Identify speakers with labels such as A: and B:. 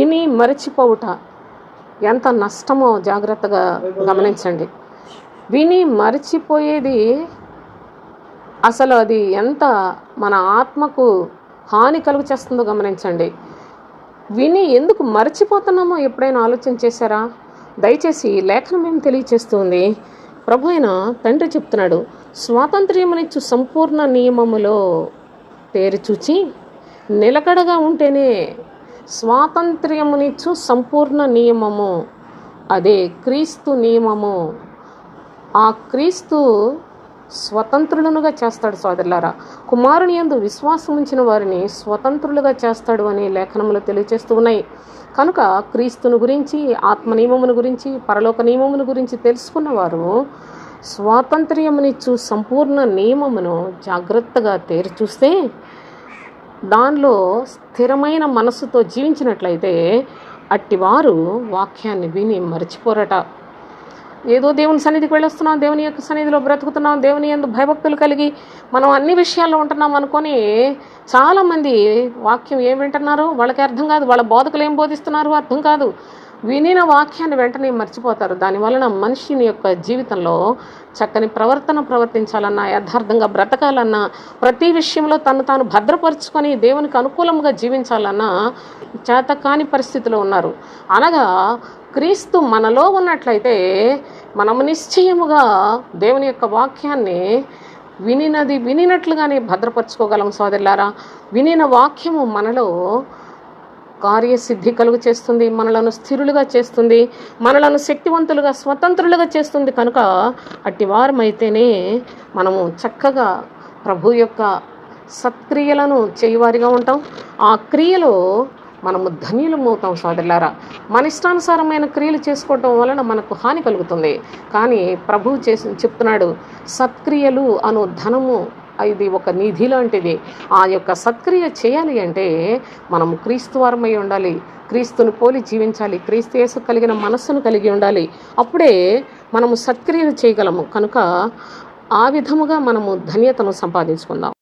A: విని మరచిపోవుట ఎంత నష్టమో జాగ్రత్తగా గమనించండి. విని మరచిపోయేది అసలు అది ఎంత మన ఆత్మకు హాని కలుగు చేస్తుందో గమనించండి. విని ఎందుకు మరచిపోతున్నామో ఎప్పుడైనా ఆలోచన చేశారా? దయచేసి లేఖనం ఏం తెలియచేస్తుంది? ప్రభు అయిన తండ్రి చెప్తున్నాడు, స్వాతంత్ర్యమునిచ్చు సంపూర్ణ నియమములో తేరిచూచి నిలకడగా ఉంటేనే. స్వాతంత్ర్యమునిచ్చు సంపూర్ణ నియమము, అదే క్రీస్తు నియమము. ఆ క్రీస్తు స్వతంత్రులనుగా చేస్తాడు సోదరులారా. కుమారుని యందు విశ్వాసం ఉంచిన వారిని స్వతంత్రులుగా చేస్తాడు అని లేఖనములు తెలియజేస్తూ ఉన్నాయి. కనుక క్రీస్తుని గురించి, ఆత్మ నియమమును గురించి, పరలోక నియమమును గురించి తెలుసుకున్నవారు స్వాతంత్ర్యమునిచ్చు సంపూర్ణ నియమమును జాగ్రత్తగా తేరిచూస్తే, దానిలో స్థిరమైన మనస్సుతో జీవించినట్లయితే అట్టివారు వాక్యాన్ని విని మర్చిపోరట. ఏదో దేవుని సన్నిధికి వెళ్ళొస్తున్నాం, దేవుని యొక్క సన్నిధిలో బ్రతుకుతున్నాం, దేవుని యందు భయభక్తులు కలిగి మనం అన్ని విషయాల్లో ఉంటున్నాం అనుకొని చాలామంది వాక్యం ఏం వింటున్నారో వాళ్ళకి అర్థం కాదు, వాళ్ళ బోధకులు ఏం బోధిస్తున్నారో అర్థం కాదు. వినిన వాక్యాన్ని వెంటనే మర్చిపోతారు. దానివలన మనిషిని యొక్క జీవితంలో చక్కని ప్రవర్తన ప్రవర్తించాలన్నా, యథార్థంగా బ్రతకాలన్నా, ప్రతి విషయంలో తను తాను భద్రపరుచుకొని దేవునికి అనుకూలంగా జీవించాలన్నా చేతకాని పరిస్థితిలో ఉన్నారు. అనగా క్రీస్తు మనలో ఉన్నట్లయితే మనము నిశ్చయముగా దేవుని యొక్క వాక్యాన్ని వినినట్లుగానే భద్రపరచుకోగలం సోదరులారా. వినిన వాక్యము మనలో కార్యసిద్ధి కలుగు చేస్తుంది, మనలను స్థిరులుగా చేస్తుంది, మనలను శక్తివంతులుగా స్వతంత్రులుగా చేస్తుంది. కనుక అట్టివారమైతేనే మనము చక్కగా ప్రభు యొక్క సత్క్రియలను చేయువారిగా ఉంటాం. ఆ క్రియలో మనము ధన్యులమవుతాం సోదరులారా. మన ఇష్టానుసారమైన క్రియలు చేసుకోవటం వలన మనకు హాని కలుగుతుంది. కానీ ప్రభువు చెప్తున్నాడు, సత్క్రియలు అను ధనము ఇది ఒక నిధి లాంటిది. ఆ యొక్క సత్క్రియ చేయాలి అంటే మనము క్రీస్తు వారమై ఉండాలి, క్రీస్తుని పోలి జీవించాలి, క్రీస్తు యేసు కలిగిన మనస్సును కలిగి ఉండాలి. అప్పుడే మనము సత్క్రియలు చేయగలము. కనుక ఆ విధముగా మనము ధన్యతను సంపాదించుకుందాం.